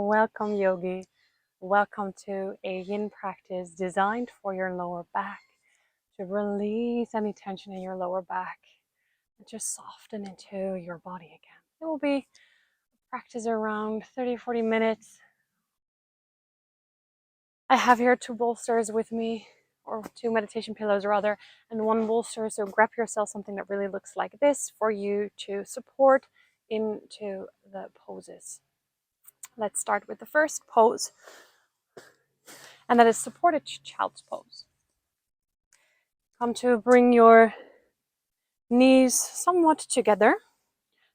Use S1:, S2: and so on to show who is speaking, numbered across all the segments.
S1: Welcome, yogi. Welcome to a yin practice designed for your lower back to release any tension in your lower back and just soften into your body again. It will be practice around 30-40 minutes. I have here 2 bolsters with me, or 2 meditation pillows rather, and 1 bolster. So grab yourself something that really looks like this for you to support into the poses. Let's start with the first pose, and that is supported child's pose. Come to bring your knees somewhat together.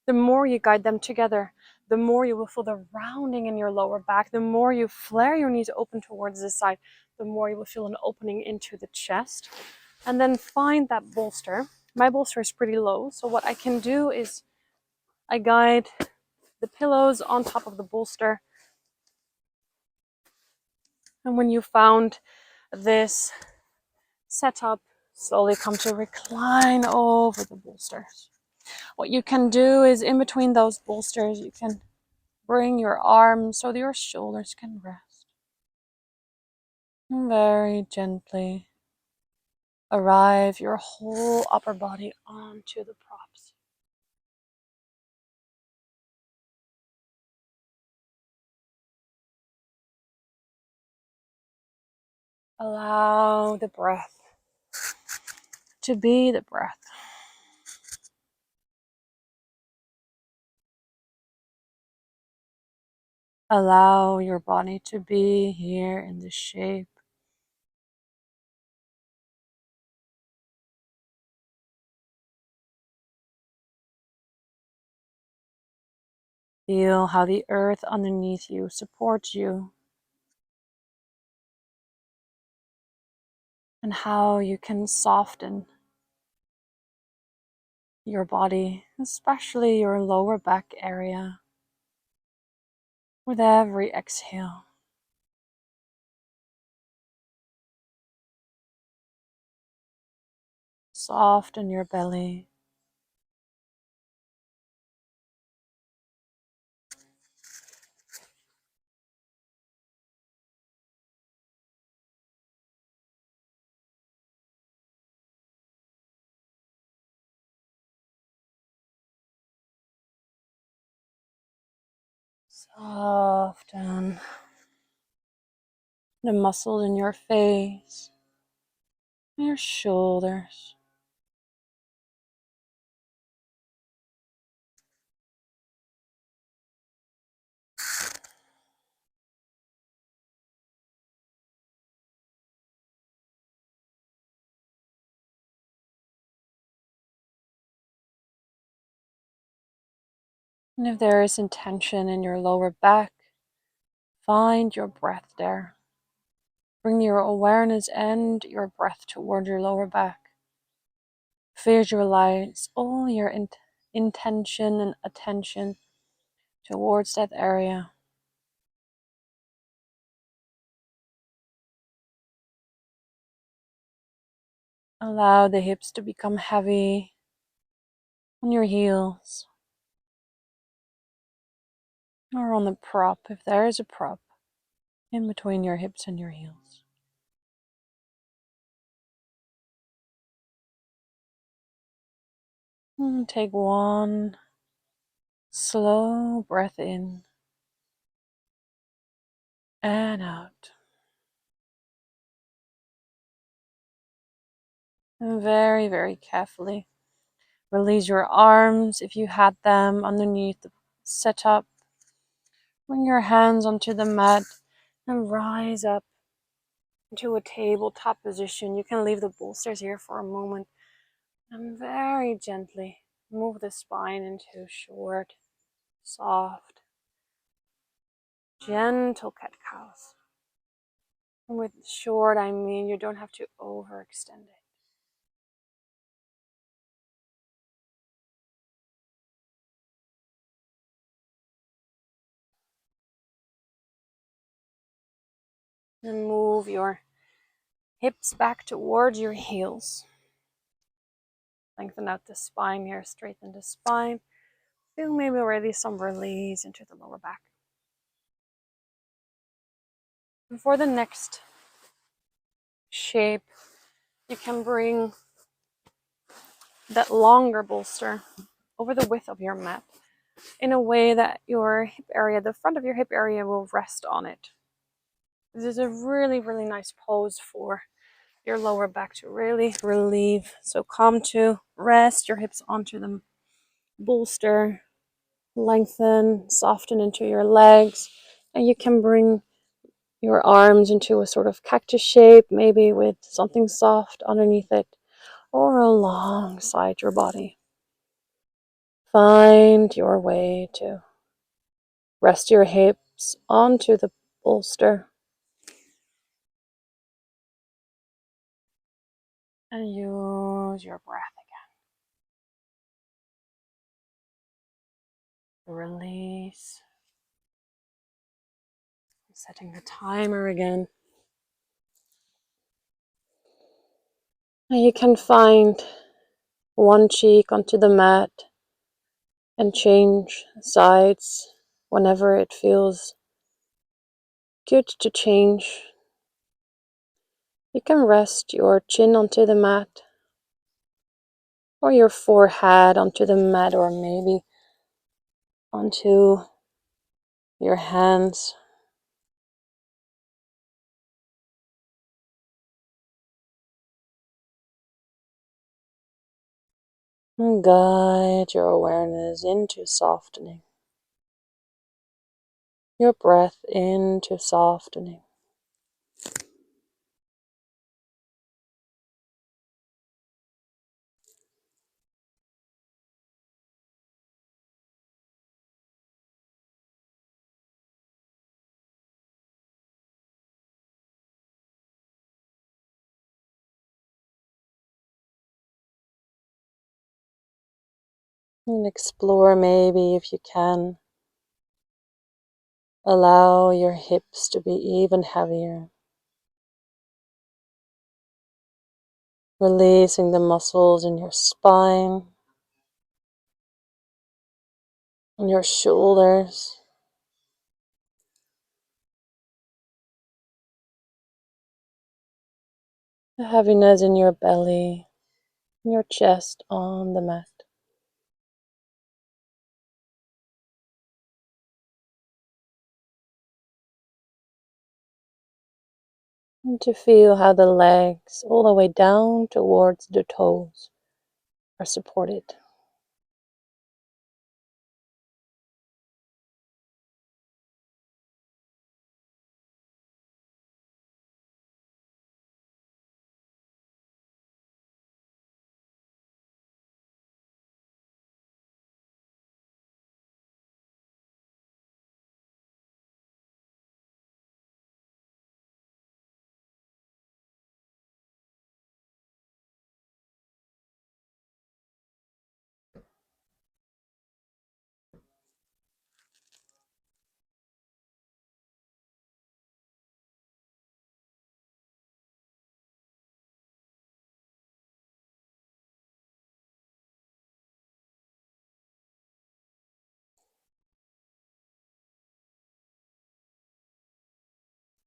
S1: The more you guide them together, the more you will feel the rounding in your lower back. The more you flare your knees open towards the side, the more you will feel an opening into the chest. And then find that bolster. My bolster is pretty low, so what I can do is I guide the pillows on top of the bolster. And when you found this setup, slowly come to recline over the bolsters. What you can do is in between those bolsters, you can bring your arms so that your shoulders can rest. And very gently arrive your whole upper body onto the props. Allow the breath to be the breath. Allow your body to be here in the shape. Feel how the earth underneath you supports you, and how you can soften your body, especially your lower back area, with every exhale. Soften your belly. Soften the muscles in your face, your shoulders. And if there is tension in your lower back, find your breath there. Bring your awareness and your breath toward your lower back. Visualize all your intention and attention towards that area. Allow the hips to become heavy on your heels, or on the prop if there is a prop in between your hips and your heels. And take 1 slow breath in and out. And very, very carefully release your arms if you had them underneath the setup. Bring your hands onto the mat and rise up into a tabletop position. You can leave the bolsters here for a moment and very gently move the spine into short, soft, gentle cat-cows. And with short, I mean you don't have to overextend it. And move your hips back towards your heels. Lengthen out the spine here, straighten the spine. Feel maybe already some release into the lower back. For the next shape, you can bring that longer bolster over the width of your mat in a way that your hip area, the front of your hip area, will rest on it. This is a really, really nice pose for your lower back to really relieve. So come to rest your hips onto the bolster, lengthen, soften into your legs, and you can bring your arms into a sort of cactus shape, maybe with something soft underneath it or alongside your body. Find your way to rest your hips onto the bolster and use your breath again. Release. Setting the timer again. And you can find one cheek onto the mat and change sides whenever it feels good to change. You can rest your chin onto the mat or your forehead onto the mat, or maybe onto your hands. And guide your awareness into softening. Your breath into softening. And explore, maybe if you can, allow your hips to be even heavier. Releasing the muscles in your spine, and your shoulders. The heaviness in your belly, and your chest on the mat. And to feel how the legs, all the way down towards the toes, are supported.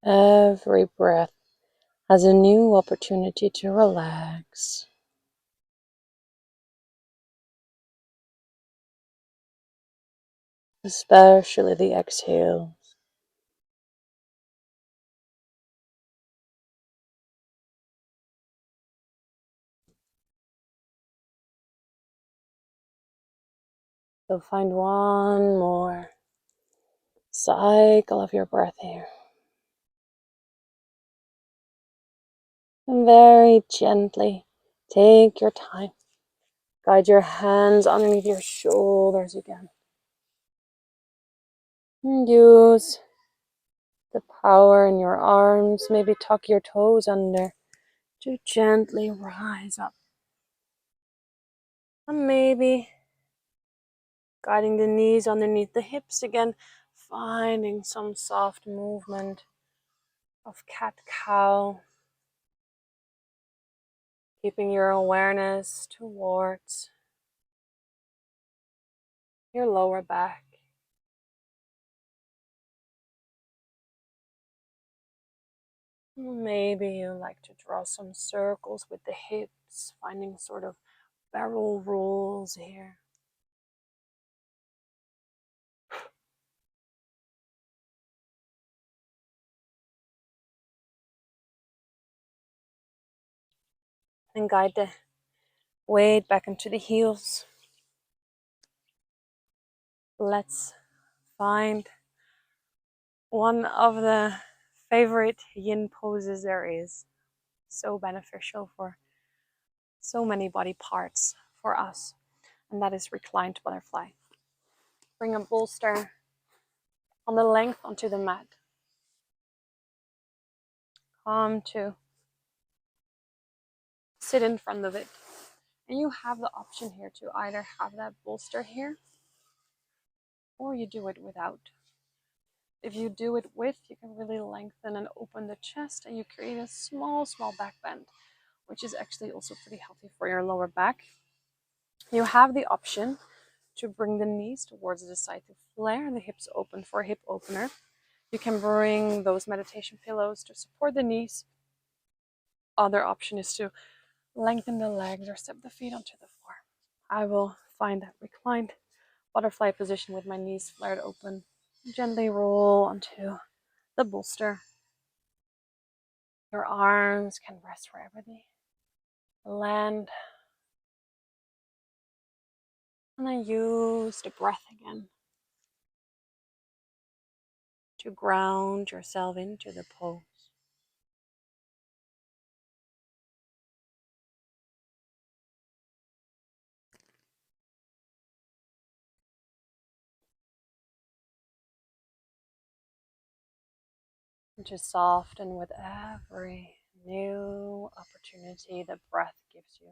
S1: Every breath has a new opportunity to relax. Especially the exhale. So find one more cycle of your breath here. And very gently take your time. Guide your hands underneath your shoulders again. And use the power in your arms. Maybe tuck your toes under to gently rise up. And maybe guiding the knees underneath the hips again, finding some soft movement of cat-cow. Keeping your awareness towards your lower back. Maybe you like to draw some circles with the hips, finding sort of barrel rolls here. And guide the weight back into the heels. Let's find one of the favorite yin poses there is. So beneficial for so many body parts for us, and that is reclined butterfly. Bring a bolster on the length onto the mat. Come to sit in front of it. And you have the option here to either have that bolster here, or you do it without. If you do it with, you can really lengthen and open the chest, and you create a small back bend, which is actually also pretty healthy for your lower back. You have the option to bring the knees towards the side to flare the hips open for a hip opener. You can bring those meditation pillows to support the knees. Other option is to lengthen the legs or step the feet onto the floor. I will find that reclined butterfly position with my knees flared open. Gently roll onto the bolster. Your arms can rest wherever they land. And then use the breath again to ground yourself into the pose. And to soften with every new opportunity the breath gives you.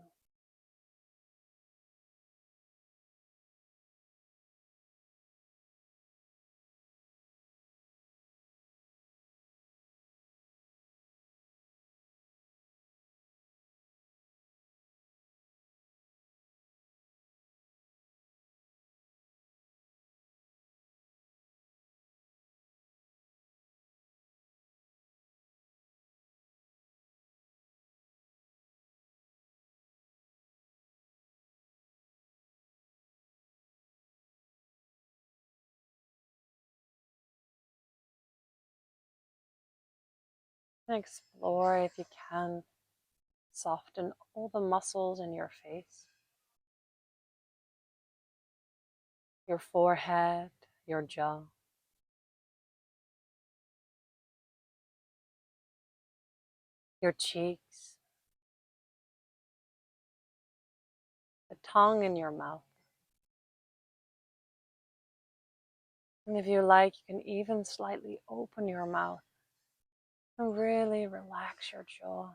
S1: And explore if you can soften all the muscles in your face, your forehead, your jaw. Your cheeks, the tongue in your mouth. And if you like, you can even slightly open your mouth and really relax your jaw.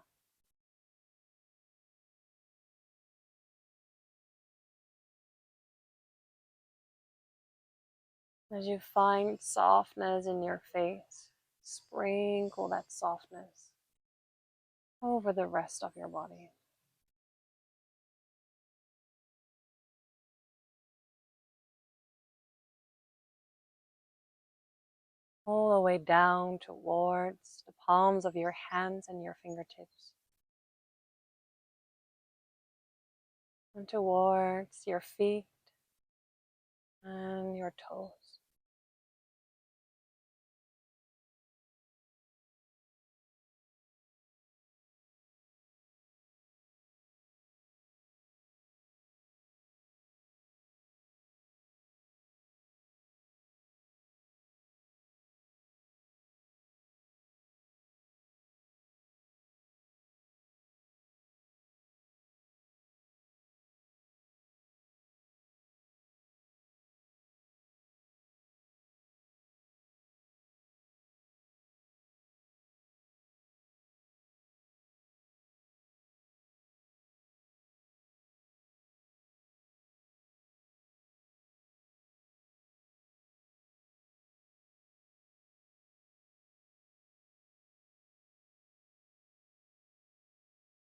S1: As you find softness in your face, sprinkle that softness over the rest of your body. All the way down towards the palms of your hands and your fingertips. And towards your feet and your toes.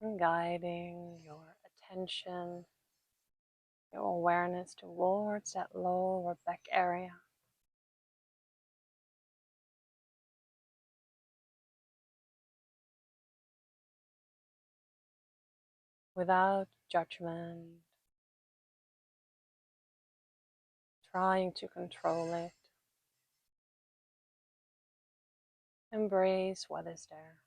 S1: And guiding your attention, your awareness towards that lower back area. without judgment, trying to control it. Embrace what is there.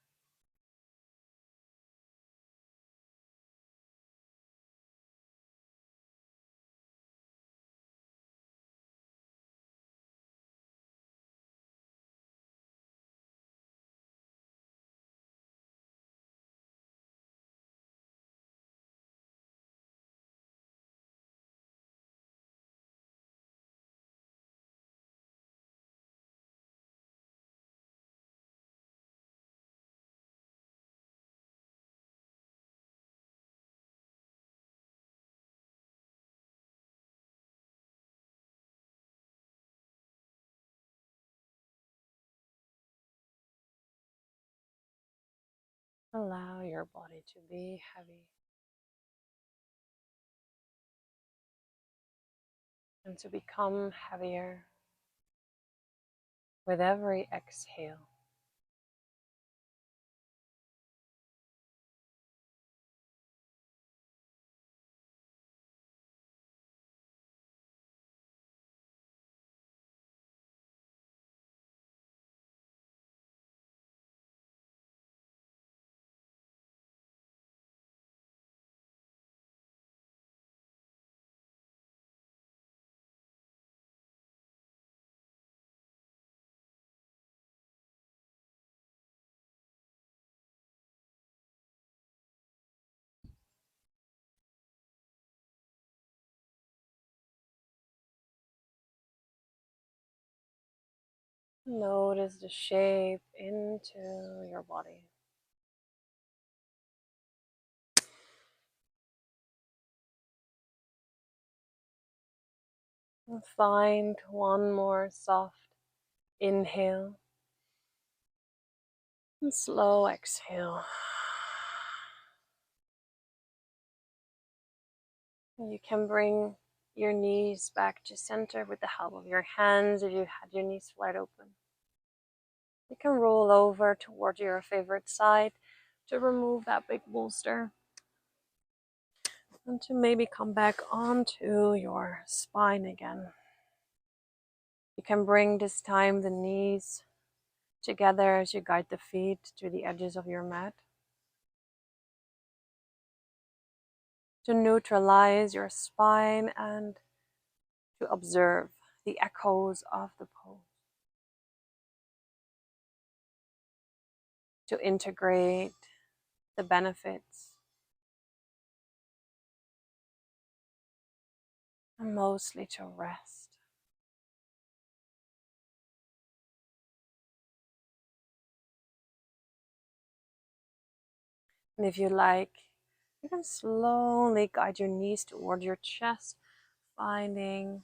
S1: Allow your body to be heavy and to become heavier with every exhale. Notice the shape into your body. And find one more soft inhale and slow exhale. You can bring your knees back to center with the help of your hands if you had your knees flat open. You can roll over toward your favorite side to remove that big bolster and to maybe come back onto your spine again. You can bring this time the knees together as you guide the feet to the edges of your mat to neutralize your spine and to observe the echoes of the pose, to integrate the benefits, and mostly to rest. And if you like, you can slowly guide your knees toward your chest, finding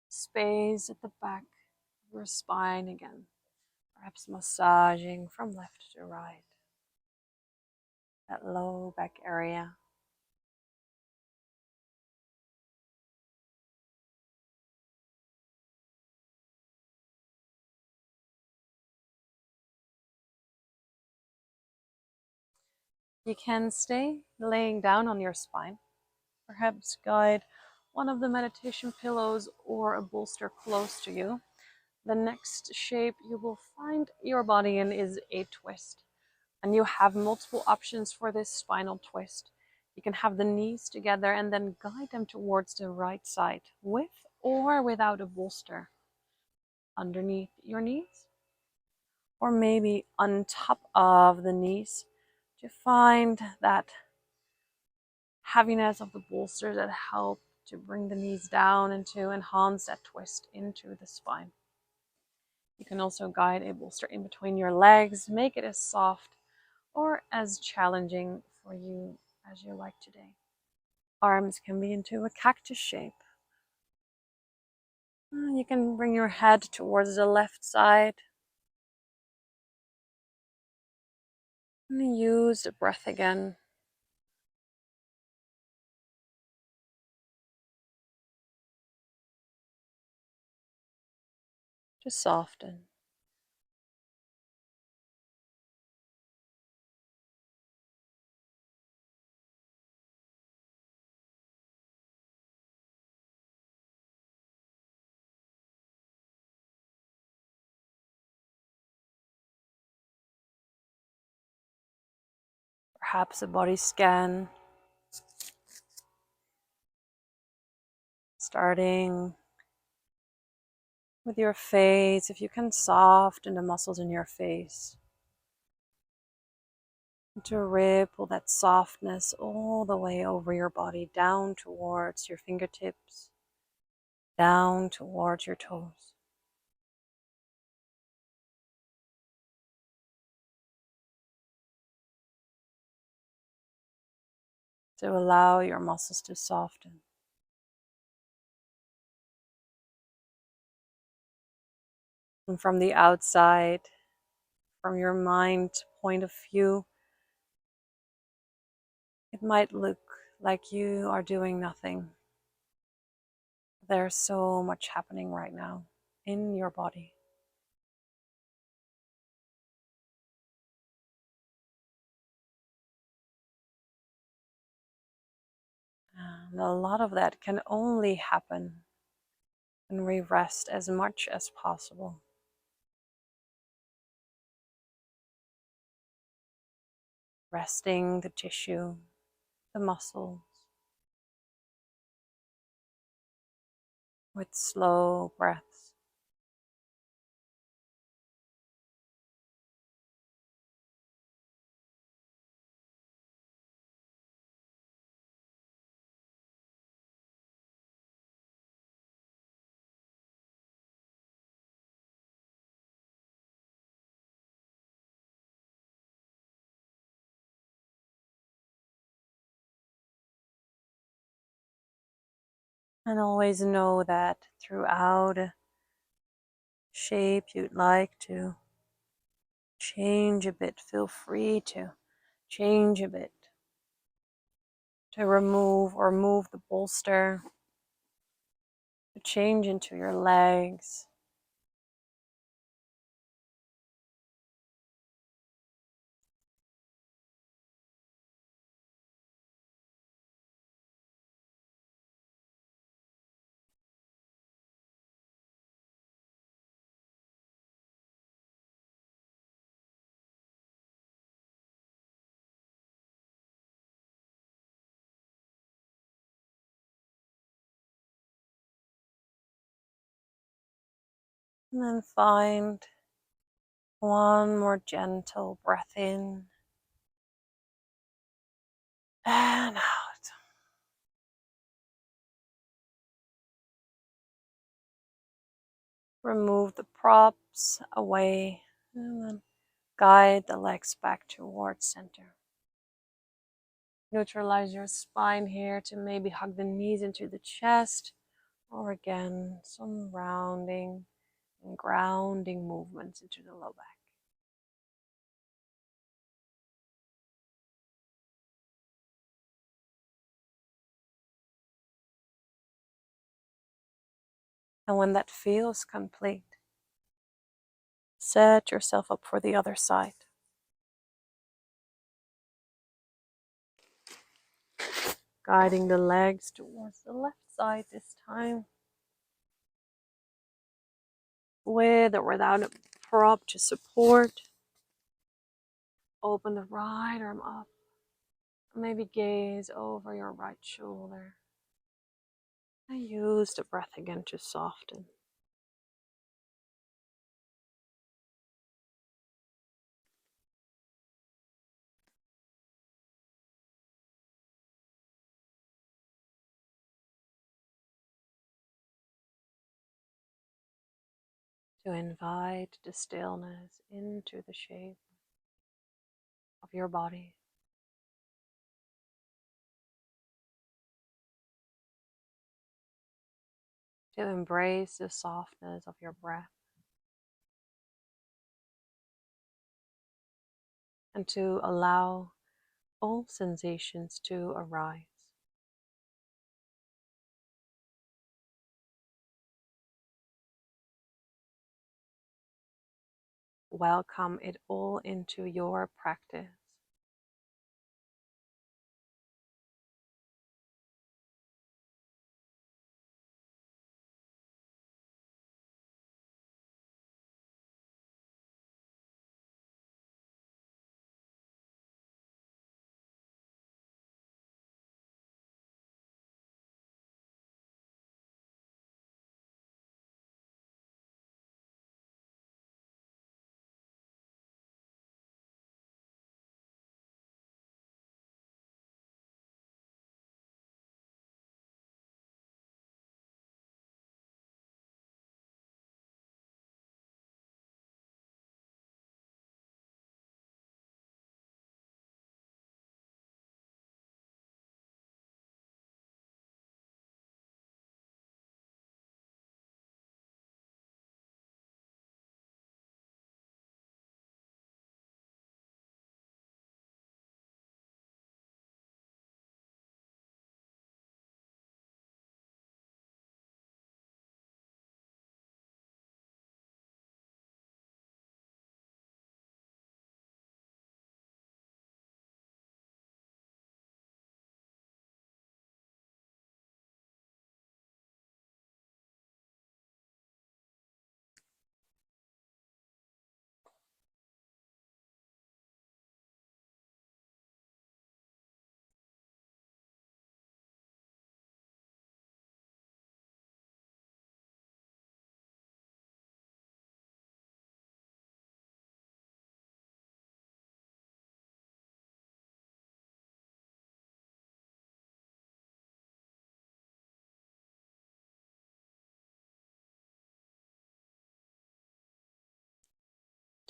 S1: space at the back of your spine again, perhaps massaging from left to right, that low back area. You can stay laying down on your spine, perhaps guide one of the meditation pillows or a bolster close to you. The next shape you will find your body in is a twist. And you have multiple options for this spinal twist. You can have the knees together and then guide them towards the right side with or without a bolster underneath your knees, or maybe on top of the knees to find that heaviness of the bolster that help to bring the knees down and to enhance that twist into the spine. You can also guide a bolster in between your legs, make it as soft or as challenging for you as you like today. Arms can be into a cactus shape. You can bring your head towards the left side. And use the breath again. To soften. Perhaps a body scan, starting with your face. If you can soften the muscles in your face, and to ripple that softness all the way over your body, down towards your fingertips, down towards your toes. To allow your muscles to soften. And from the outside, from your mind point of view, it might look like you are doing nothing. There's so much happening right now in your body. And a lot of that can only happen when we rest as much as possible. Resting the tissue, the muscles, with slow breaths. And always know that throughout a shape you'd like to change a bit, feel free to change a bit, to remove or move the bolster, to change into your legs. And then find one more gentle breath in and out. Remove the props away and then guide the legs back towards center. Neutralize your spine here to maybe hug the knees into the chest, or again, some rounding and grounding movements into the low back. And when that feels complete, set yourself up for the other side. Guiding the legs towards the left side this time, with or without a prop to support. Open the right arm up. Maybe gaze over your right shoulder. And use the breath again to soften. To invite the stillness into the shape of your body. To embrace the softness of your breath. And to allow all sensations to arise. Welcome it all into your practice.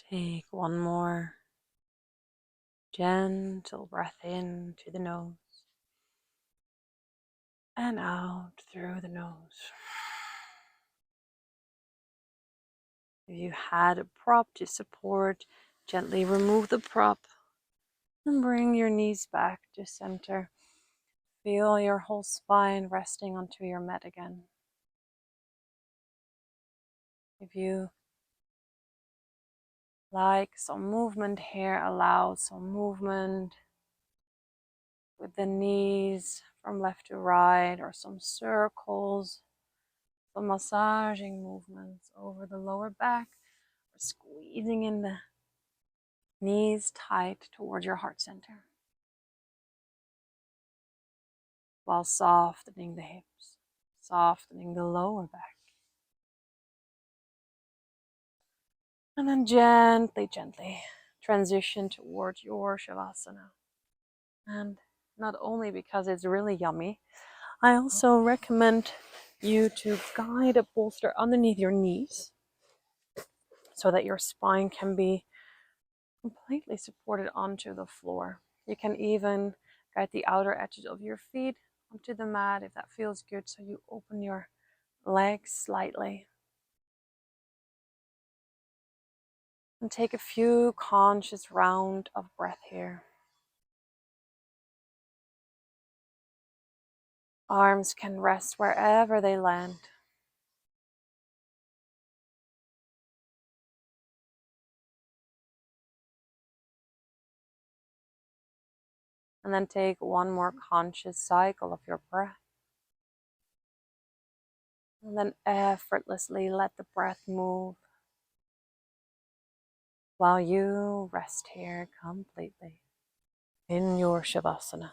S1: Take one more gentle breath in to the nose and out through the nose. If you had a prop to support, gently remove the prop and bring your knees back to center. Feel your whole spine resting onto your mat again. If you like some movement here, allow some movement with the knees from left to right, or some circles, some massaging movements over the lower back, or squeezing in the knees tight towards your heart center, while softening the hips, softening the lower back. And then gently, gently transition towards your Shavasana. And not only because it's really yummy, I also recommend you to guide a bolster underneath your knees so that your spine can be completely supported onto the floor. You can even guide the outer edges of your feet onto the mat if that feels good, so you open your legs slightly. And take a few conscious rounds of breath here. Arms can rest wherever they land. And then take one more conscious cycle of your breath. And then effortlessly let the breath move while you rest here completely in your Shavasana.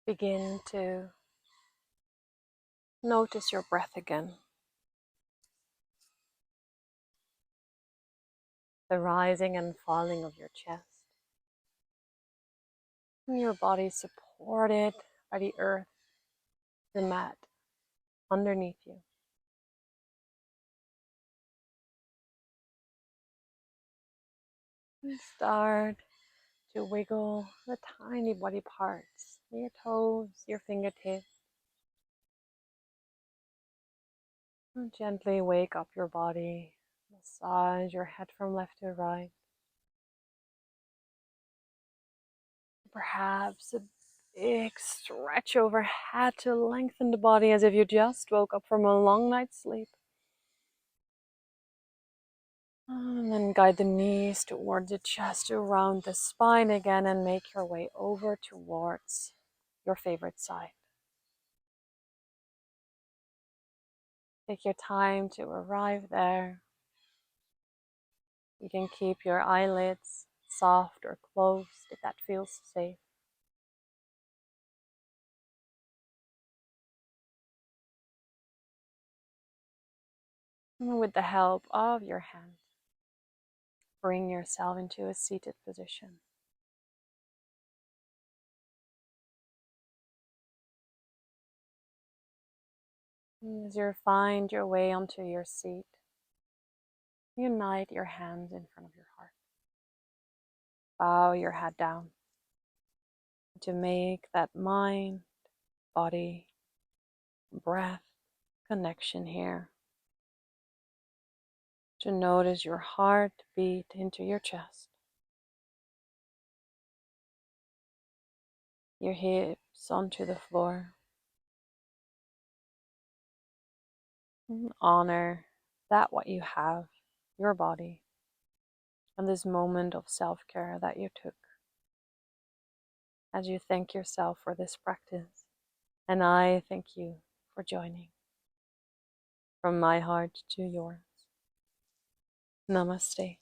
S1: begin to notice your breath again. The rising and falling of your chest. And your body supported by the earth, the mat underneath you. And start to wiggle the tiny body parts, your toes, your fingertips. And gently wake up your body. Massage your head from left to right. Perhaps a big stretch overhead to lengthen the body as if you just woke up from a long night's sleep. And then guide the knees towards the chest, around the spine again, and make your way over towards your favorite side. Take your time to arrive there. You can keep your eyelids soft or closed if that feels safe. And with the help of your hand, bring yourself into a seated position. As you find your way onto your seat, unite your hands in front of your heart. Bow your head down to make that mind, body, breath connection here. To notice your heart beat into your chest. Your hips onto the floor. And honor that what you have, your body, and this moment of self-care that you took. As you thank yourself for this practice, and I thank you for joining. From my heart to yours. Namaste.